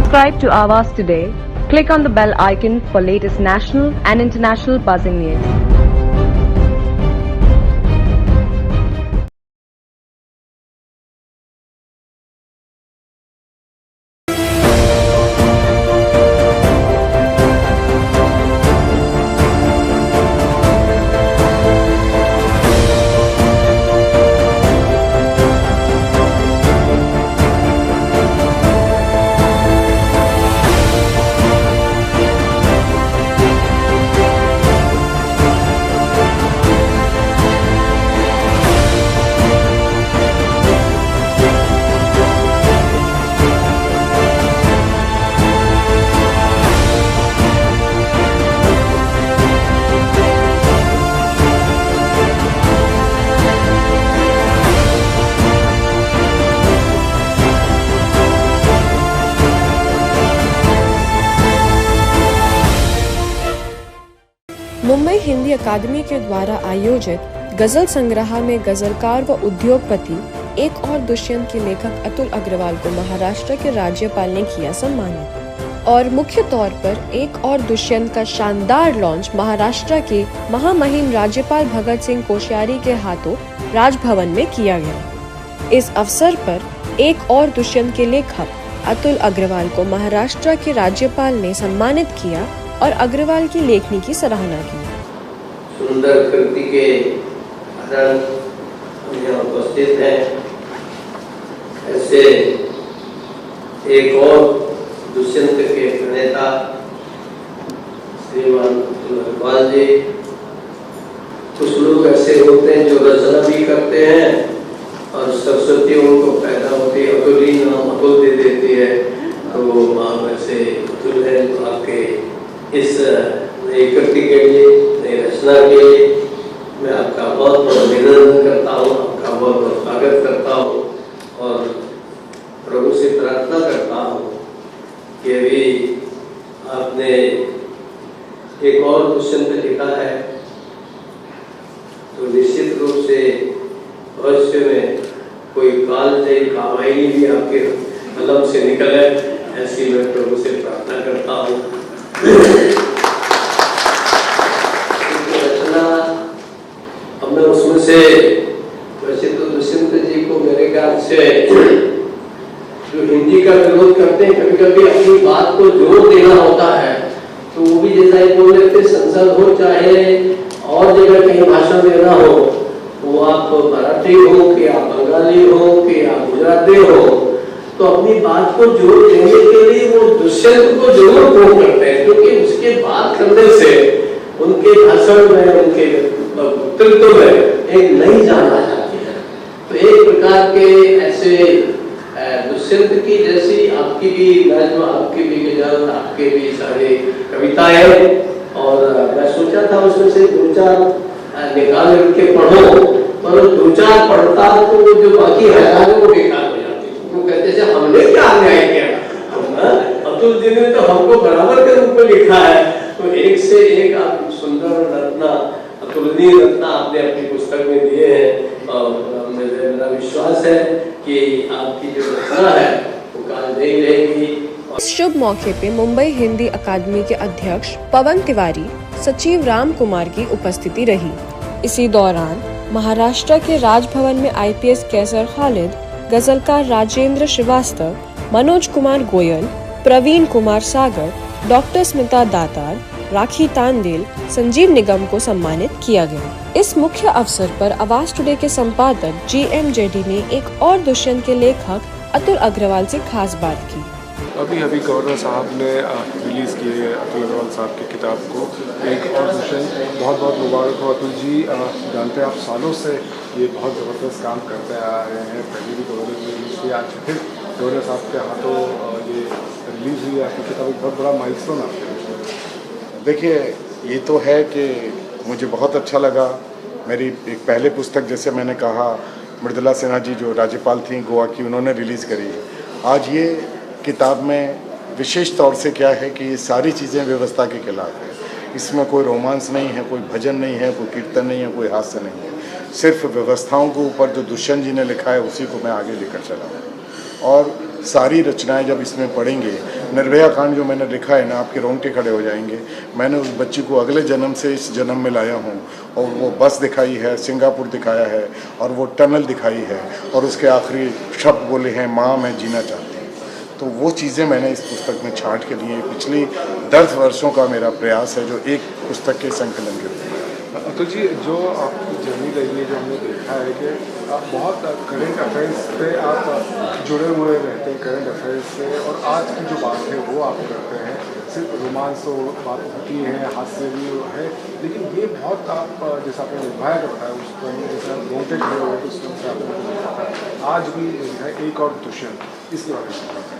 Subscribe to Avas today. Click on the bell icon for latest national and international buzzing news. Mumbai Hindi अकादमी के द्वारा आयोजित गजल संग्रह में गजलकार व उद्योगपति एक और दुष्यंत के लेखक अतुल अग्रवाल को महाराष्ट्र के राज्यपाल ने किया सम्मानित। और मुख्य तौर पर एक और दुष्यंत का शानदार लॉन्च महाराष्ट्र के महामहिम राज्यपाल भगत सिंह कोश्यारी के हाथों राजभवन में किया गया। इस अवसर पर एक और दुष्यंत के लेखक अतुल अग्रवाल को महाराष्ट्र के राज्यपाल ने सम्मानित किया और अग्रवाल की लेखनी की सराहना की। सुंदर कृति के कारण यहाँ उपस्थित हैं। ऐसे एक और दुष्यंत के प्रणेता श्रीमान अतुल अग्रवाल जी। कुछ लोग ऐसे होते हैं जो रचना भी करते हैं और सरस्वती उनको पैदा होती है, अतुली नाम अतुल दे देती है। तो वैसे अतुल है तो आपके इस नई कृति के लिए, नई रचना के लिए मैं आपका बहुत बहुत अभिनंदन करता हूँ, आपका बहुत बहुत स्वागत करता हूँ और प्रभु से प्रार्थना करता हूँ कि अभी आपने एक और दुष्यंत लिखा है तो निश्चित रूप से भविष्य में कोई कालजयी कामायनी भी आपके कलम से निकले, ऐसी मैं प्रभु से प्रार्थना करता हूँ। रचना अब मैं उसमें से वैसे तो दुष्यंत जी को मेरे ख्याल से जो हिंदी का विरोध करते हैं, कभी कभी अपनी बात को जोर देना होता है तो वो भी जैसा ही बोल लेते, संसद हो चाहे और जगह कहीं भाषण देना हो, वो आप मराठी हो कि आप बंगाली हो कि आप गुजराती हो, तो अपनी बात को जोर देने के लिए वो दुष्यंत को जरूर कोट करते हैं, क्योंकि उसके बात करने से उनके भाषण में, उनके वक्तव्य में एक नई जान आ जाती है। तो एक प्रकार के ऐसे दुष्यंत की जैसी आपकी भी नज्म, आपकी भी गजल, आपके भी सारे कविताएं, और मैं सोचा था उसमें से दो चार निकाल के पढ़ो, पर दो चार पढ़ता तो वो जो बाकी है वो बेकार हो जाती। वो कहते हैं हमने क्या अन्याय किया, अतुल जी ने तो हमको बराबर के रूप में लिखा है। तो एक से एक आप सुंदर रत्ना, अतुलनीय रत्ना आपने अपनी पुस्तक में दिए हैं और मेरा विश्वास है कि आपकी जो रचना है वो काल नहीं रहेगी। इस शुभ मौके पे मुंबई हिंदी अकादमी के अध्यक्ष पवन तिवारी, सचिव राम कुमार की उपस्थिति रही। इसी दौरान महाराष्ट्र के राजभवन में IPS कैसर खालिद, गजलकार राजेंद्र श्रीवास्तव, मनोज कुमार गोयल, प्रवीण कुमार सागर, डॉक्टर स्मिता दातार, राखी तांडेल, संजीव निगम को सम्मानित किया गया। इस मुख्य अवसर पर आवाज टुडे के संपादक GM जेडी ने एक और दुष्यंत के लेखक अतुल अग्रवाल से खास बात की। अभी गवर्नर साहब ने रिलीज़ किए अतुल अग्रवाल साहब की किताब को, एक और दुष्यंत। बहुत बहुत मुबारक हो अतुल जी। जानते हैं आप सालों से ये बहुत ज़बरदस्त काम करते आ रहे हैं। पहले भी गवर्नर ने रिलीज़ किया, आज फिर गवर्नर साहब के हाथों ये रिलीज़ हुई आपकी किताब, एक बहुत बड़ा माइलस्टोन आपके। देखिए, ये तो है कि मुझे बहुत अच्छा लगा। मेरी एक पहले पुस्तक, जैसे मैंने कहा, मृदुला सिन्हा जी जो राज्यपाल थी गोवा की, उन्होंने रिलीज़ करी। आज ये किताब में विशेष तौर से क्या है कि ये सारी चीज़ें व्यवस्था के खिलाफ है। इसमें कोई रोमांस नहीं है, कोई भजन नहीं है, कोई कीर्तन नहीं है, कोई हास्य नहीं है। सिर्फ व्यवस्थाओं के ऊपर जो दुष्यंत जी ने लिखा है उसी को मैं आगे लेकर चला हूँ। और सारी रचनाएं जब इसमें पढ़ेंगे, निर्भया कांड जो मैंने लिखा है ना, आपके रोंगटे खड़े हो जाएंगे। मैंने उस बच्ची को अगले जन्म से इस जन्म में लाया हूँ, और वो बस दिखाई है, सिंगापुर दिखाया है, और वो टनल दिखाई है, और उसके आखिरी शब्द बोले हैं, माँ मैं जीना चाहती हूँ। तो वो चीज़ें मैंने इस पुस्तक में छांट के लिए, पिछली 10 वर्षों का मेरा प्रयास है, जो एक पुस्तक के संकलन के रूप में। तो जी, जो आपकी जर्नी रही है, जो हमने देखा है कि आप बहुत करंट अफेयर्स पे आप जुड़े हुए रहते हैं, करंट अफेयर्स से, और आज की जो बात है वो आप करते हैं। सिर्फ रोमांस तो बात होती है, हास्य भी है, लेकिन ये बहुत आप जैसा आपने निर्भया का बताया, उस पर जैसे आप रोंगटे खड़े हुए तो उसमें से आपने बताया, आज भी है एक और दुष्यंत, इसके बारे में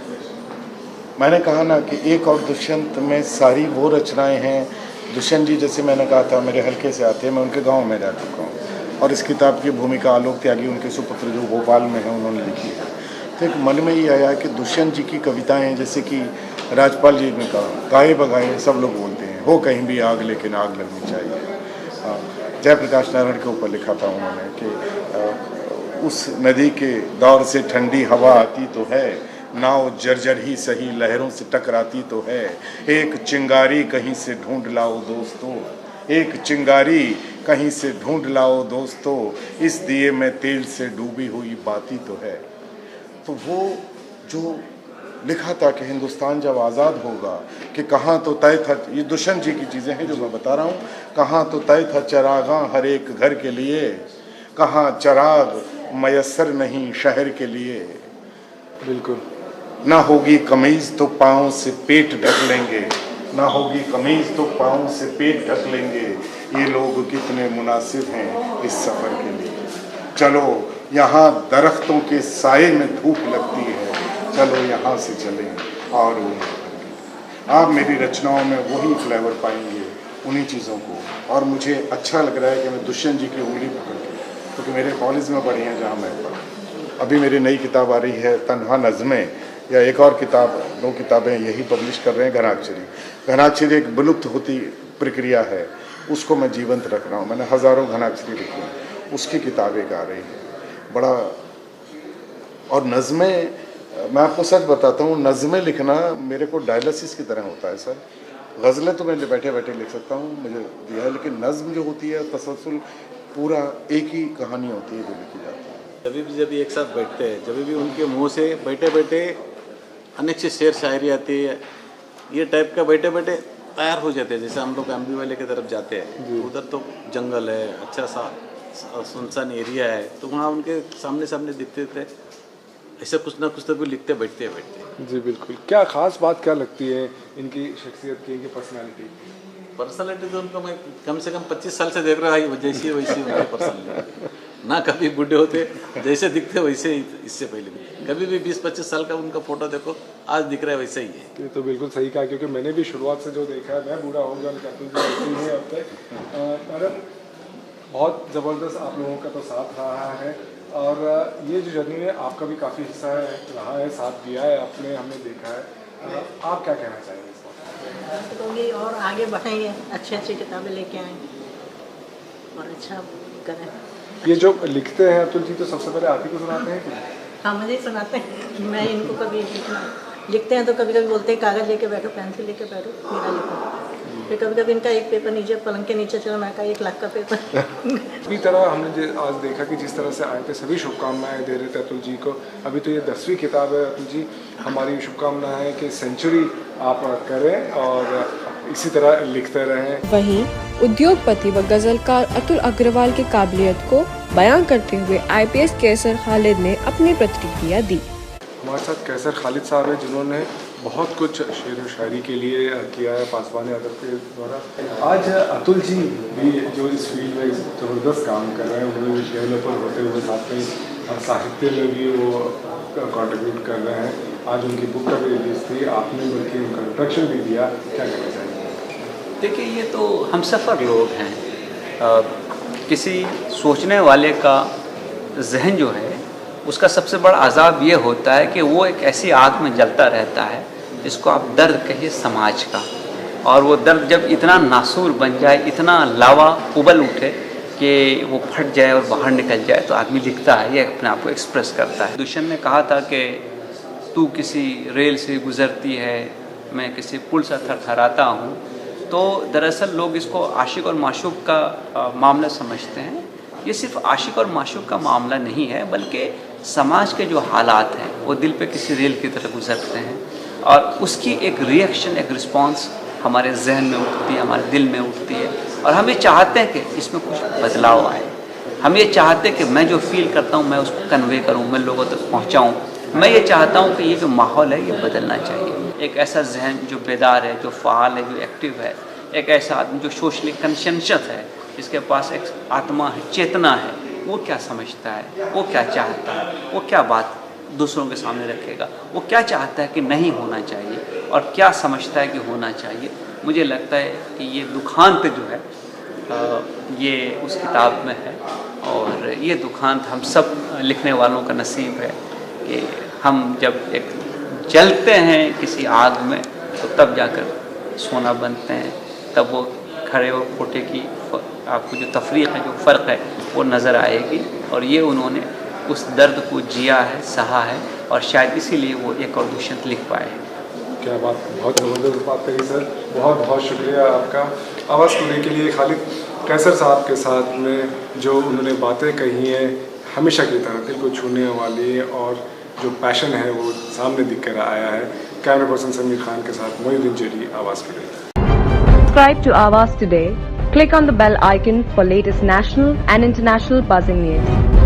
मैंने कहा ना कि एक और दुष्यंत में सारी वो रचनाएं हैं। दुष्यंत जी, जैसे मैंने कहा था, मेरे हल्के से आते हैं, मैं उनके गांव में जा चुका हूँ, और इस किताब की भूमिका आलोक त्यागी, उनके सुपुत्र जो भोपाल में हैं, उन्होंने लिखी है। तो एक मन में ये आया कि दुष्यंत जी की कविताएं, जैसे कि राजपाल जी ने कहा, गाए बगाए सब लोग बोलते हैं, हो कहीं भी आग लेकिन आग लगनी चाहिए। जयप्रकाश नारायण के ऊपर लिखा था उन्होंने कि उस नदी के दौर से ठंडी हवा आती तो है, नाव जर्जर ही सही लहरों से टकराती तो है, एक चिंगारी कहीं से ढूंढ लाओ दोस्तों, एक चिंगारी कहीं से ढूंढ लाओ दोस्तों, इस दिए में तेल से डूबी हुई बाती तो है। तो वो जो लिखा था कि हिंदुस्तान जब आज़ाद होगा, कि कहाँ तो तय था, ये दुष्यंत जी की चीज़ें हैं जो मैं बता रहा हूँ, कहाँ तो तय था चरागां हर एक घर के लिए, कहाँ चराग मयसर नहीं शहर के लिए। बिल्कुल। ना होगी कमीज तो पाँव से पेट ढक लेंगे, ना होगी कमीज तो पाँव से पेट ढक लेंगे, ये लोग कितने मुनासिब हैं इस सफ़र के लिए। चलो यहाँ दरख्तों के साए में धूप लगती है, चलो यहाँ से चलें और आप मेरी रचनाओं में वही फ्लेवर पाएंगे, उन्हीं चीज़ों को। और मुझे अच्छा लग रहा है कि मैं दुष्यंत जी की उंगली पकड़ के, क्योंकि मेरे कॉलेज में पढ़ी हैं जहाँ मैं पढ़ा। अभी मेरी नई किताब आ रही है, तन्हा नज़में, या एक और किताब, 2 किताबें यही पब्लिश कर रहे हैं, घनाक्षरी। घनाक्षरी एक विलुप्त होती प्रक्रिया है, उसको मैं जीवंत रख रहा हूँ। मैंने हज़ारों घनाक्षरी लिखी हैं, उसकी किताब एक आ रही है, बड़ा। और नज़में, मैं आपको सच बताता हूँ, नज़में लिखना मेरे को डायलिसिस की तरह होता है सर। गज़लें तो मैं बैठे बैठे लिख सकता हूँ, मुझे दिया है, लेकिन नज़्म जो होती है, तसलसल पूरा एक ही कहानी होती है जो लिखी जाती है। जब एक साथ बैठते हैं, जब भी उनके मुंह से बैठे बैठे अनेक से शेर शायरी आती है, ये टाइप का बैठे बैठे तैयार हो जाते हैं। जैसे हम लोग एमबी वाले की तरफ जाते हैं, उधर तो जंगल है, अच्छा सा सुनसान एरिया है, तो वहाँ उनके सामने सामने दिखते थे, ऐसे कुछ ना कुछ तो भी लिखते बैठते बैठते। जी बिल्कुल। क्या ख़ास बात क्या लगती है इनकी शख्सियत की, इनकी पर्सनालिटी तो उनको मैं कम से कम 25 साल से देख रहा हूँ, जैसी वैसी उनकी पर्सनालिटी ना कभी बूढ़े होते, जैसे दिखते वैसे ही। इससे पहले भी कभी भी 20-25 साल का उनका फोटो देखो, आज दिख रहा है वैसे ही है। ये तो बिल्कुल सही कहा, क्योंकि मैंने भी शुरुआत से जो देखा है, मैं बूढ़ा हो गया अब तक। मैडम, बहुत ज़बरदस्त आप लोगों का तो साथ रहा है, और ये जो जर्नी है आपका भी काफ़ी हिस्सा रहा है, साथ दिया है आपने, हमने देखा है। आप क्या कहना चाहेंगे इस बात? तो ये और आगे बढ़ेंगे, अच्छी किताबें लेके आएँ और अच्छा करें। ये जो लिखते हैं अतुल जी, तो सबसे पहले आप ही को सुनाते हैं कि? हाँ, मुझे ही सुनाते हैं। मैं इनको कभी लिखते हैं तो कभी कभी बोलते हैं कागज़ लेके बैठो, पेंसिल लेके बैठो, मेरा लिखो। फिर कभी कभी इनका एक पेपर नीचे पलंग के नीचे चलो, मैं का 1 लाख का पेपर। इसी तरह हमने आज देखा कि जिस तरह से आए थे, सभी शुभकामनाएं दे रहे थे अतुल जी को। अभी तो ये 10वीं किताब है अतुल जी, हमारी शुभकामनाएं है कि सेंचुरी आप करें और इसी तरह लिखते रहें। वहीं उद्योगपति व गजलकार अतुल अग्रवाल की काबिलियत को बयां करते हुए IPS कैसर खालिद ने अपनी प्रतिक्रिया दी। हमारे साथ कैसर खालिद साहब हैं, जिन्होंने बहुत कुछ शेर व शायरी के लिए किया है पासवान अदब के द्वारा। आज अतुल जी भी जो इस फील्ड में ज़बरदस्त काम कर रहे हैं, उन्होंने डेवलपर होते हुए साथ में साहित्य में भी वो कंट्रीब्यूट कर रहे हैं। आज उनकी बुक का भी रिलीज़ थी, आपने बल्कि उनका इंट्रोडक्शन भी दिया, क्या कहना चाहिए? देखिए, ये तो हम सफ़र लोग हैं। किसी सोचने वाले का जहन जो है, उसका सबसे बड़ा अजाब ये होता है कि वो एक ऐसी आग में जलता रहता है जिसको आप दर्द कहिए समाज का, और वो दर्द जब इतना नासूर बन जाए, इतना लावा उबल उठे कि वो फट जाए और बाहर निकल जाए, तो आदमी लिखता है, ये अपने आप को एक्सप्रेस करता है। दुष्यंत ने कहा था कि तू किसी रेल से गुजरती है, मैं किसी पुल से थरथराता हूँ, तो दरअसल लोग इसको आशिक और माशूक का मामला समझते हैं। ये सिर्फ आशिक और माशूक का मामला नहीं है, बल्कि समाज के जो हालात हैं वो दिल पे किसी रेल की तरह गुजरते हैं और उसकी एक रिएक्शन, एक रिस्पांस हमारे जहन में उठती है, हमारे दिल में उठती है और हम ये चाहते हैं कि इसमें कुछ बदलाव आए। हम ये चाहते हैं कि मैं जो फील करता हूँ मैं उसको कन्वे करूँ, मैं लोगों तक पहुँचाऊँ। मैं ये चाहता हूँ कि ये जो माहौल है ये बदलना चाहिए। एक ऐसा जहन जो बेदार है, जो फ़ाल है, जो एक्टिव है, एक ऐसा आदमी जो सोशली कंशंशियस है, जिसके पास एक आत्मा है, चेतना है, वो क्या समझता है, वो क्या चाहता है, वो क्या बात दूसरों के सामने रखेगा, वो क्या चाहता है कि नहीं होना चाहिए और क्या समझता है कि होना चाहिए। मुझे लगता है कि ये दुखांत जो है ये उस किताब में है और ये दुखांत हम सब लिखने वालों का नसीब है कि हम जब एक जलते हैं किसी आग में तो तब जाकर सोना बनते हैं, तब वो खड़े और खोटे की आपको जो तफरीक है, जो फ़र्क है वो नज़र आएगी। और ये उन्होंने उस दर्द को जिया है, सहा है और शायद इसीलिए वो एक और दुष्यंत लिख पाए। क्या बात, बहुत ज़बरदस्त बात कही सर, बहुत बहुत शुक्रिया आपका। आवाज़ सुनने के लिए खालिद कैसर साहब के साथ में जो उन्होंने बातें कही हैं हमेशा की तरह दिल को छूने वाली और जो पैशन है वो सामने दिख कर आया है। कैमरा पर्सन समीर खान के साथ मोहिउद्दीन जेडी, आवाज़ today. Subscribe to Awaaz today. Click on the bell icon for latest national and international buzzing news.